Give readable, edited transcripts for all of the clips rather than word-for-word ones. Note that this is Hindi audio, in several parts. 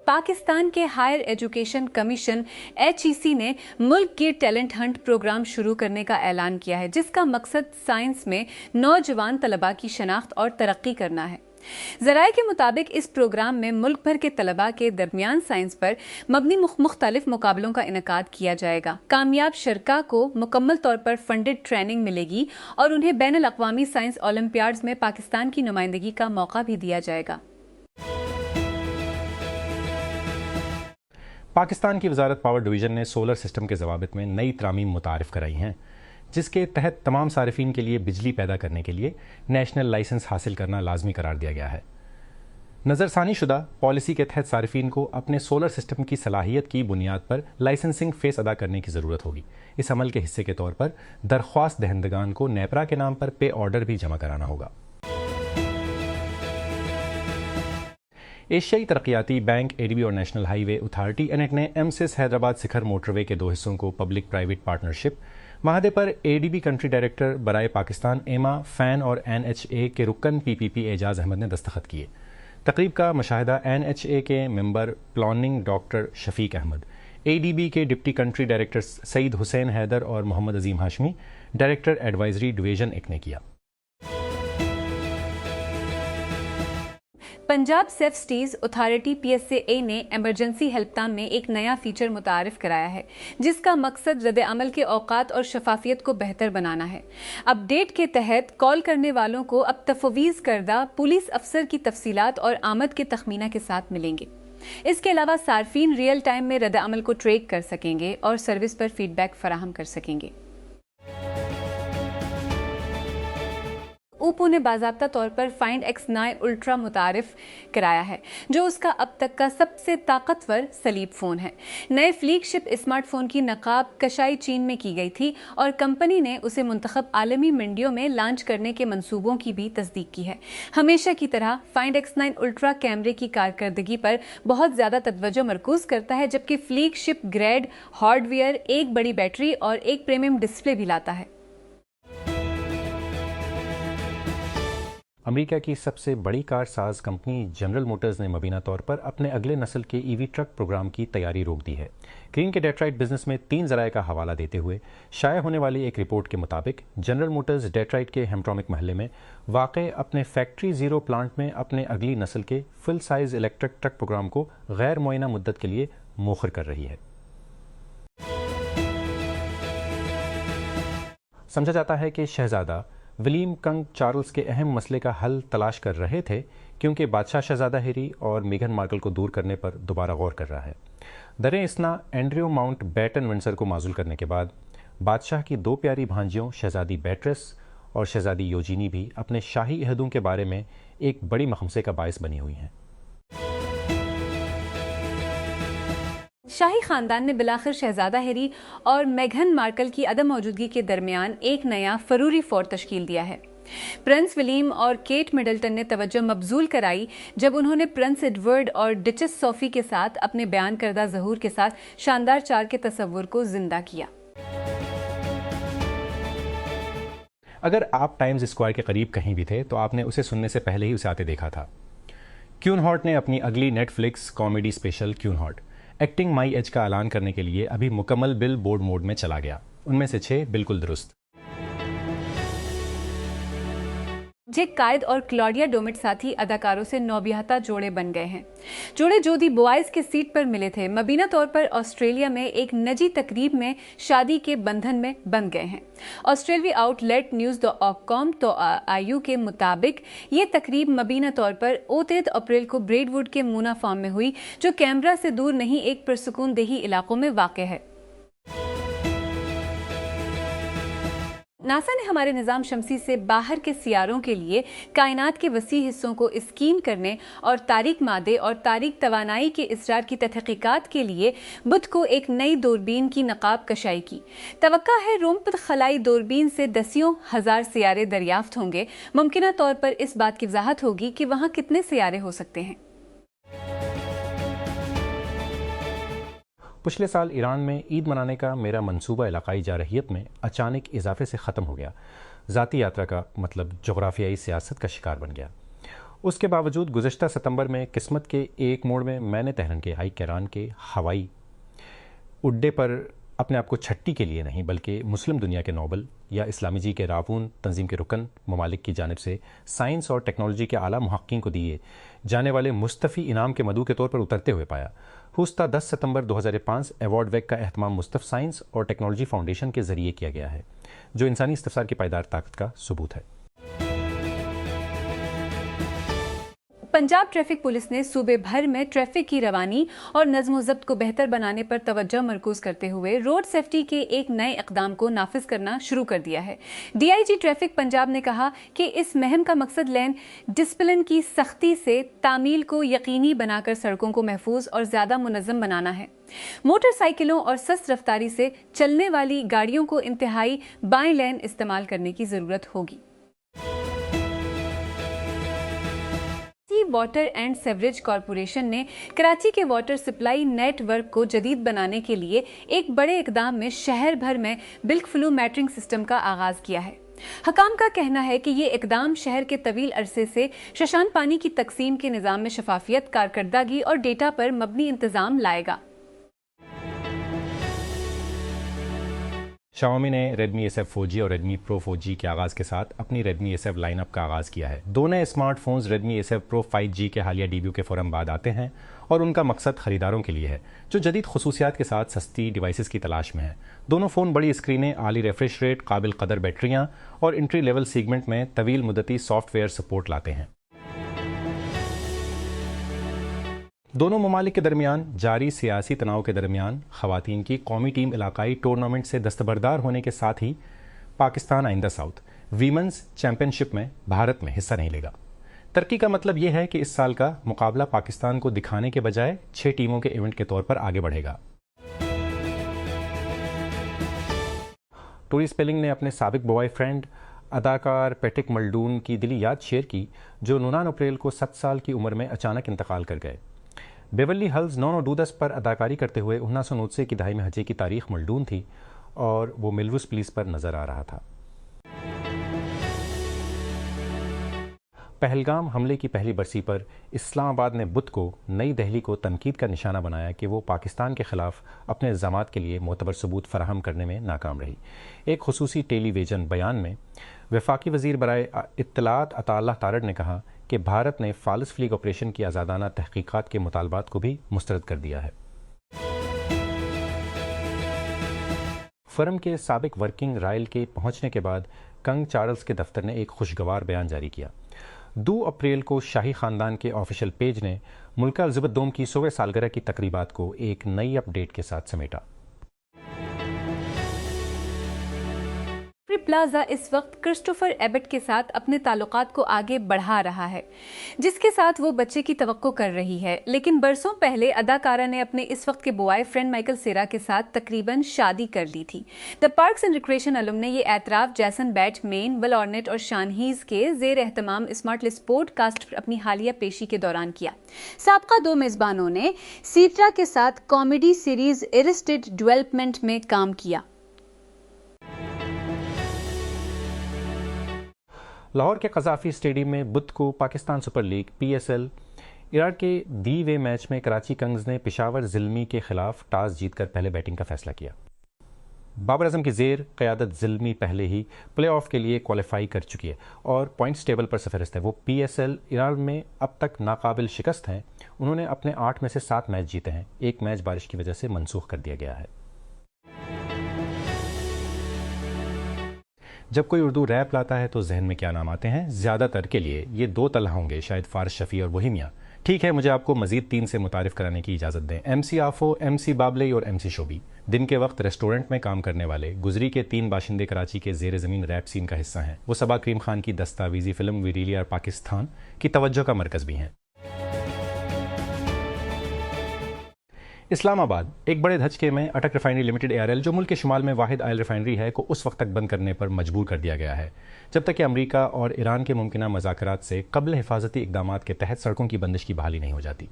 पाकिस्तान के हायर एजुकेशन कमीशन HEC ने मुल्क के टैलेंट हंट प्रोग्राम शुरू करने का ऐलान किया है, जिसका मकसद साइंस में नौजवान तलबा की शनाख्त और तरक्की करना है। ज़राए के मुताबिक इस प्रोग्राम में मुल्क भर के तलबा के दरमियान साइंस पर मबनी मुख्तलिफ मुकाबलों का इनेकाद किया जाएगा। कामयाब शरका को मुकम्मल तौर पर फंडेड ट्रेनिंग मिलेगी और उन्हें बैनुल अक़वामी साइंस ओलंपियाड्स में पाकिस्तान की नुमाइंदगी का मौका भी दिया जाएगा। पाकिस्तान की वजारत पावर डिवीज़न ने सोलर सिस्टम के ज़वाबित में नई तरामीम मुतारिफ कराई हैं, जिसके तहत तमाम सारिफीन के लिए बिजली पैदा करने के लिए नेशनल लाइसेंस हासिल करना लाजमी करार दिया गया है। नज़रसानी शुदा पॉलिसी के तहत सारिफीन को अपने सोलर सिस्टम की सलाहियत की बुनियाद पर लाइसेंसिंग फ़ीस अदा करने की ज़रूरत होगी। इस अमल के हिस्से के तौर पर दरख्वास्त दहंदगान को नेपरा के नाम पर पे ऑर्डर भी जमा कराना होगा। एशियाई तरक्याती बैंक, ADB और नेशनल हाईवे अथॉरिटी NHAT ने MSIS हैदराबाद शिखर मोटरवे के 2 हिस्सों को पब्लिक प्राइवेट पार्टनरशिप माहदे पर ADB कंट्री डायरेक्टर बराए पाकिस्तान एमा फैन और NHA के रुकन PPP एजाज अहमद ने दस्तखत किए। तकरीब का मुशाहिदा NHA के member planning doctor Shafiq Ahmed, ADB के deputy country director Saeed Hussain Haider और Mohammad Azeem Hashmi, director advisory division 1 ने किया। Punjab safe cities authority PSA ने एमरजेंसी हेल्पलाइन में एक नया फीचर मुतारिफ कराया है, जिसका मकसद रद्द अमल के औकात और शफाफियत को बेहतर बनाना है। अपडेट के तहत कॉल करने वालों को अब तफवीज़ करदा पुलिस अफसर की तफसीलात और आमद के तखमीना के साथ मिलेंगे। इसके अलावा सार्फिन रियल टाइम में रद्द अमल को ट्रैक कर सकेंगे और सर्विस पर फीडबैक फराहम कर सकेंगे। ओप्पो ने बाज़ाब्ता तौर पर फाइंड X9 अल्ट्रा मुतारिफ कराया है, जो उसका अब तक का सबसे ताकतवर सलीब फ़ोन है। नए फ्लैगशिप स्मार्टफोन की नकाब कशाई चीन में की गई थी और कंपनी ने उसे मुंतखब आलमी मंडियों में लॉन्च करने के मंसूबों की भी तस्दीक की है। हमेशा की तरह फाइंड X9 अल्ट्रा कैमरे की कारकर्दगी पर बहुत ज़्यादा तवज्जो मरकूज़ करता है, जबकि फ्लैगशिप ग्रेड हार्डवेयर, एक बड़ी बैटरी और एक प्रीमियम डिस्प्ले भी लाता है। अमेरिका की सबसे बड़ी कार साज कंपनी जनरल मोटर्स ने मुबीना तौर पर अपने अगले नस्ल के EV ट्रक प्रोग्राम की तैयारी रोक दी है। ग्रीन के डेट्राइट बिजनेस में 3 ज़राए का हवाला देते हुए शाया होने वाली एक रिपोर्ट के मुताबिक जनरल मोटर्स डेट्राइट के हेम्ट्रोमिक महल्ले में वाक़ अपने फैक्ट्री ज़ीरो प्लांट में अपने अगली नस्ल के full size electric truck programme को गैर मुअय्यना मुद्दत के लिए मोखर कर रही है। समझा जाता है कि शहजादा विलियम कंग चार्ल्स के अहम मसले का हल तलाश कर रहे थे, क्योंकि बादशाह शहजादा हैरी और मेघन मार्कल को दूर करने पर दोबारा गौर कर रहा है। दरे इसना एंड्रयू माउंट बैटन विंडसर को माजूल करने के बाद बादशाह की 2 प्यारी भांजियों शहजादी बैट्रेस और शहजादी योजीनी भी अपने शाही अहदों के बारे में एक बड़ी मखमसे का बायस बनी हुई हैं। शाही खानदान ने बिलाखिर शहजादा हैरी और मेघन मार्कल की अदम मौजूदगी के दरमियान एक नया फरूरी फोर तश्कील दिया है। प्रिंस विलियम और केट मिडल्टन ने तवज्जो मबजूल कराई जब उन्होंने प्रिंस एडवर्ड और डचेस सोफी के साथ अपने बयान करदा ज़हूर के साथ शानदार 4 के तस्वुर को जिंदा किया। अगर आप टाइम्स स्क्वायर के करीब कहीं भी थे तो आपने उसे सुनने से पहले ही उसे आते देखा था। क्यून हॉट ने अपनी अगली Netflix comedy special Kevin Hart acting my age का ऐलान करने के लिए अभी मुकम्मल बिल बोर्ड मोड में चला गया। उनमें से 6 बिल्कुल दुरुस्त। जेक कायद और क्लॉडिया डोमिट साथी अदाकारों से नौबियाता जोड़े बन गए हैं। जोड़े जोधी बुआइस के सीट पर मिले थे, मबीना तौर पर ऑस्ट्रेलिया में एक निजी तकरीब में शादी के बंधन में बंध गए हैं। ऑस्ट्रेलियाई आउटलेट न्यूज़.com तो IU के मुताबिक ये तकरीब मबीना तौर पर 29 अप्रैल को ब्रेडवुड के मूना फार्म में हुई, जो कैमरा से दूर नहीं एक पुरसुकून देही इलाकों में वाक़ है। नासा ने हमारे निज़ाम शमसी से बाहर के सियारों के लिए कायनात के वसी हिस्सों को स्कैन करने और तारीक मादे और तारीक तवानाई के इसरार की तहक़ीक़ात के लिए बुध को एक नई दूरबीन की नकाब कशाई की। तवक्का है रोमपद खलाई दूरबीन से दसियों हज़ार सियारे दरियाफ्त होंगे। मुमकिना तौर पर इस बात की वजाहत होगी कि वहाँ कितने सियारे हो सकते हैं। पिछले साल ईरान में ईद मनाने का मेरा मंसूबा इलाकाई जारहियत में अचानक इजाफे से ख़त्म हो गया। ज़ाती यात्रा का मतलब जोग्राफियाई सियासत का शिकार बन गया। उसके बावजूद गुज़श्ता सितंबर में किस्मत के एक मोड़ में मैंने तेहरान के हाई कैरान के हवाई उड्डे पर अपने आप को छट्टी के लिए नहीं बल्कि मुस्लिम दुनिया के नोबल या इस्लामी जी के रावून तंजीम के रुकन ममालिक की जानिब से साइंस और टेक्नोलॉजी के आला मुहक्कीन को दिए जाने वाले मुस्तफ़ी इनाम के मदू के तौर पर उतरते हुए पाया। हुस्ता 10 सितंबर 2005 अवार्ड वेक का एहतमाम मुस्तफ़ साइंस और टेक्नोलॉजी फाउंडेशन के ज़रिए किया गया है, जो इंसानी इस्तिफ़सार की पायदार ताकत का सबूत है। पंजाब ट्रैफिक पुलिस ने सूबे भर में ट्रैफिक की रवानी और नज़्म ज़ब्त को बेहतर बनाने पर तवज्जो मरकूज़ करते हुए रोड सेफ्टी के एक नए इक़दाम को नाफिज करना शुरू कर दिया है। DIG ट्रैफिक पंजाब ने कहा कि इस मुहिम का मकसद लेन डिसिप्लिन की सख्ती से तामील को यकीनी बनाकर सड़कों को महफूज और ज़्यादा मुनज़्ज़म बनाना है। मोटरसाइकिलों और सस्त रफ्तारी से चलने वाली गाड़ियों को इंतहाई बाएं लेन इस्तेमाल करने की ज़रूरत होगी। वाटर एंड सेवरेज कॉरपोरेशन ने कराची के वाटर सप्लाई नेटवर्क को जदीद बनाने के लिए एक बड़े इकदाम में शहर भर में बिल्क फ्लू मैटरिंग सिस्टम का आगाज किया है। हकाम का कहना है कि ये इकदाम शहर के तवील अरसे से शशान पानी की तकसीम के निज़ाम में शफाफियत, कारकर्दगी और डेटा पर मबनी इंतजाम लाएगा। Xiaomi ने Redmi A7 4G और Redmi Pro 4G के आगाज़ के साथ अपनी Redmi A7 लाइनअप का आगाज़ किया है। दो नए smartphones Redmi A7 Pro 5G के हालिया डेब्यू के फ़ौरन बाद आते हैं और उनका मकसद ख़रीदारों के लिए है जो जदीद खुसूसियात के साथ सस्ती डिवाइसेस की तलाश में है। दोनों फ़ोन बड़ी स्क्रीनें, आली रिफ्रेश रेट, काबिल कदर बैटरियाँ और एंट्री लेवल सेगमेंट में तवील मुद्दती सॉफ्टवेयर सपोर्ट लाते हैं। दोनों ममालिक के दरमियान जारी सियासी तनाव के दरमियान ख़वातीन की कौमी टीम इलाकाई टूर्नामेंट से दस्तबरदार होने के साथ ही पाकिस्तान आइंदा साउथ वीमेंस चैम्पियनशिप में भारत में हिस्सा नहीं लेगा। तरक्की का मतलब यह है कि इस साल का मुकाबला पाकिस्तान को दिखाने के बजाय 6 टीमों के इवेंट के तौर पर आगे बढ़ेगा। टोरी स्पेलिंग ने अपने साबिक बॉयफ्रेंड अदाकार पैट्रिक मल्डून की दिली याद शेयर की, जो 9 अप्रैल को 7 साल की उम्र में अचानक इंतकाल कर गए। बेवर्ली हिल्स 9 पर अदाकारी करते हुए 1990 की दहाई में हजे की तारीख मल्डून थी और वो मिलवुस पुलिस पर नजर आ रहा था। पहलगाम हमले की पहली बरसी पर इस्लामाबाद ने बुध को नई दिल्ली को तनकीद का निशाना बनाया कि वो पाकिस्तान के खिलाफ अपने इल्ज़ामात के लिए मोतबर सबूत फराहम करने में नाकाम रही। एक खुसूसी टेलीविजन बयान में वफाकी वज़ीर बराए इत्तलात अताअल्लाह तारड़ ने कहा कि भारत ने फालिस फ्लीग ऑपरेशन की आज़ादाना तहकीकात के मुतालबात को भी मुस्तरद कर दिया है। फर्म के साबिक वर्किंग रायल के पहुंचने के बाद कंग चार्ल्स के दफ्तर ने एक खुशगवार बयान जारी किया। 2 अप्रैल को शाही खानदान के ऑफिशियल पेज ने मुल्का एलिज़ाबेथ दोम की 100वें सालगिरह की तकरीबात को एक नई अपडेट के साथ समेटा। प्लाजा इस वक्त क्रिस्टोफर एबट के साथ अपने ताल्लुकात को आगे बढ़ा रहा है, जिसके साथ वो बच्चे की तवक्को कर रही है। लेकिन बरसों पहले अदाकारा ने अपने इस वक्त के बॉयफ्रेंड माइकल सेरा के साथ तकरीबन शादी कर ली थी। द पार्क्स एंड रिक्रिएशन अलुम ने ये एतराफ़ जैसन बैट, मेन, विल ऑर्नेट और शानहीज के ज़ेर एहतमाम स्मार्टलिस्ट पॉडकास्ट पर अपनी हालिया पेशी के दौरान किया। साबका 2 मेज़बानों ने सीत्रा के साथ कॉमेडी सीरीज एरिस्टेड डेवलपमेंट में काम किया। लाहौर के कज़ाफ़ी स्टेडियम में बुध को Pakistan super league PSL Iraq के दी वे मैच में कराची कंग्स ने पेशावर ज़िल्मी के खिलाफ टॉस जीतकर पहले बैटिंग का फैसला किया। बाबर आजम की ज़ेर क़यादत ज़िल्मी पहले ही प्लेऑफ के लिए क्वालिफाई कर चुकी है और पॉइंट्स टेबल पर सफ़रस्त है। वो PSL इराक में अब तक नाकाबिल शिकस्त हैं। उन्होंने अपने 8 में से 7 मैच जीते हैं। एक मैच बारिश की वजह से मनसूख कर दिया गया है। जब कोई उर्दू रैप लाता है तो जहन में क्या नाम आते हैं? ज़्यादातर के लिए ये 2 तलहा होंगे, शायद फारिस शफ़ी और बोहेमिया। ठीक है, मुझे आपको मज़ीद 3 से मुतारिफ़ कराने की इजाज़त दें। MC आफो, MC बाबले और MC शोबी दिन के वक्त रेस्टोरेंट में काम करने वाले गुजरी के 3 बाशिंदे कराची के ज़ेर ज़मीन रैप सीन का हिस्सा हैं। वो सबा करीम खान की दस्तावेज़ी film we really are Pakistan की तवज्जो का मरकज़ भी हैं। इस्लामाबाद एक बड़े धचके में अटक रिफाइनरी लिमिटेड ARL, जो मुल्क के शुमाल में वाहिद ऑयल रिफाइनरी है, को उस वक्त तक बंद करने पर मजबूर कर दिया गया है जब तक कि अमरीका और ईरान के मुमकिना मज़ाकरात से कबल हिफाजती इक़दामात के तहत सड़कों की बंदिश की बहाली नहीं हो जाती।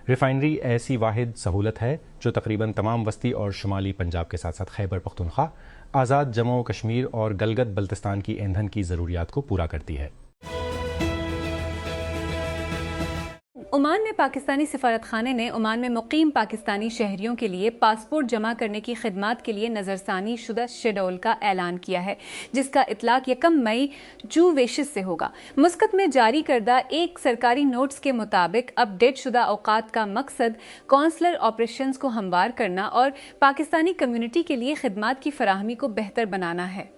रिफाइनरी ऐसी वाहिद सहूलत है जो तकरीबन तमाम वस्ती और शुमाली पंजाब के साथ साथ खैबर पख्तूनख्वा, आज़ाद जम्मू कश्मीर और गलगत बल्तिस्तान की ईंधन की ज़रूरियात को पूरा करती है। ओमान में पाकिस्तानी सिफारतखाने ने ओमान में मुकीम पाकिस्तानी शहरियों के लिए पासपोर्ट जमा करने की खिदमात के लिए नज़रसानी शुदा शेड्यूल का ऐलान किया है, जिसका इतलाक 1 मई जुवेशिस से होगा। मुस्कत में जारी करदा एक सरकारी नोट्स के मुताबिक अपडेट शुदा औकात का मकसद कौंसलर ऑपरेशंस को हमवार करना और पाकिस्तानी कम्युनिटी के लिए खिदमात की फराहमी को बेहतर बनाना है।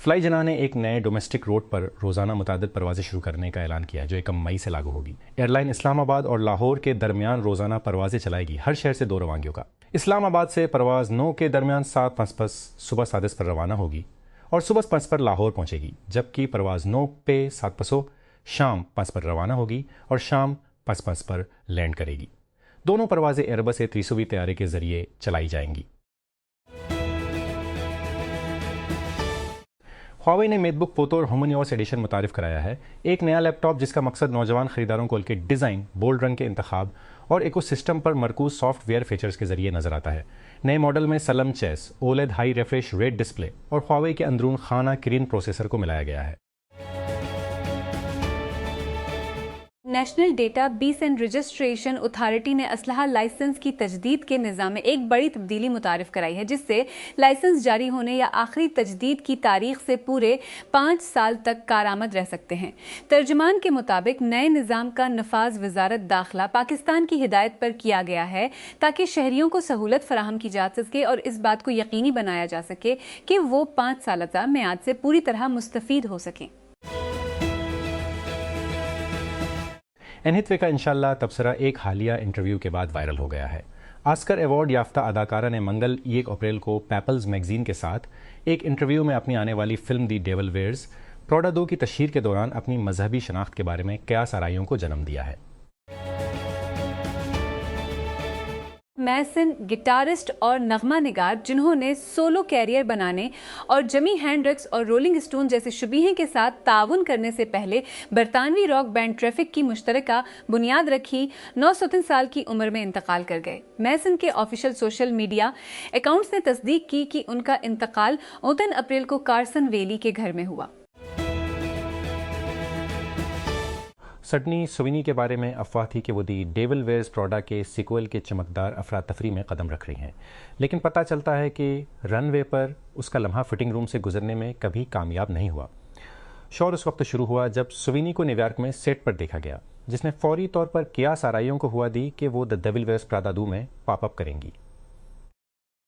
फ्लाई जना ने एक नए डोमेस्टिक रूट पर रोज़ाना मुतादिद परवाज़ें शुरू करने का ऐलान किया है, जो 1 मई से लागू होगी। एयरलाइन इस्लामाबाद और लाहौर के दरमियान रोज़ाना परवाज़ें चलाएगी, हर शहर से 2 रवानगियों का। इस्लामाबाद से परवाज़ 9 के दरमियान 7:55 सुबह सादिस पर रवाना होगी और सुबह 5 पर लाहौर पहुँचेगी, जबकि परवाज़ 9 पे 7:50 शाम 5 पर रवाना होगी और शाम 5:05 पर लैंड करेगी। दोनों परवाज़ें एयरबस A320 तैयारे के ज़रिए चलाई जाएंगी। Huawei ने मेकबुक पोतो और ह्यूमनियोस एडिशन मुतारिफ कराया है, एक नया लैपटॉप जिसका मकसद नौजवान खरीदारों को उनके डिज़ाइन, बोल्ड रंग के इंतखाब और इकोसिस्टम पर मरकूज सॉफ्टवेयर फीचर्स के जरिए नजर आता है। नए मॉडल में slim chassis, OLED high refresh rate display और Huawei के अंदरून खाना किरीन प्रोसेसर को मिलाया गया है। National data base and registration authority ने असलहा लाइसेंस की तजदीद के निज़ाम में एक बड़ी तब्दीली मुतारिफ कराई है, जिससे लाइसेंस जारी होने या आखिरी तजदीद की तारीख से पूरे 5 साल तक कारआमद रह सकते हैं। तर्जुमान के मुताबिक नए निज़ाम का नफाज वजारत दाखिला पाकिस्तान की हिदायत पर किया गया है, ताकि शहरियों को सहूलत फराहम की जा सके और इस बात को यकीनी बनाया जा सके कि वो 5 साल मियाद से पूरी तरह मुस्तफीद हो सकें। एनहितवे का इंशाल्लाह तबसरा एक हालिया इंटरव्यू के बाद वायरल हो गया है। ऑस्कर अवार्ड याफ्ता अदाकारा ने मंगल 1 अप्रैल को पेपल्स मैगजीन के साथ एक इंटरव्यू में अपनी आने वाली फिल्म दी डेविल वेयर्स प्रोडा 2 की तशहीर के दौरान अपनी मजहबी शनाख्त के बारे में कयास आराइयों को जन्म दिया है। मैसन गिटारिस्ट और नगमा निगार, जिन्होंने सोलो कैरियर बनाने और जमी हैंड्रिक्स और रोलिंग स्टोन जैसे शुबीहें के साथ ताउन करने से पहले बरतानवी रॉक बैंड ट्रैफिक की मुश्तरका बुनियाद रखी, 69 साल की उम्र में इंतकाल कर गए। मैसन के ऑफिशियल सोशल मीडिया अकाउंट्स ने तस्दीक की कि उनका इंतकाल 29 अप्रैल को कार्सन वेली के घर में हुआ। सडनी स्विनी के बारे में अफवाह थी कि वो दी डेविल वेयर्स प्रोडा के सीक्वल के चमकदार अफरा तफरी में कदम रख रही हैं, लेकिन पता चलता है कि रनवे पर उसका लम्हा फिटिंग रूम से गुजरने में कभी कामयाब नहीं हुआ। शोर उस वक्त शुरू हुआ जब स्विनी को न्यूयॉर्क में सेट पर देखा गया, जिसने फौरी तौर पर कियास आराइयों को हुआ दी कि वो द डेविल वेयर्स प्रादा 2 में पॉप अप करेंगी।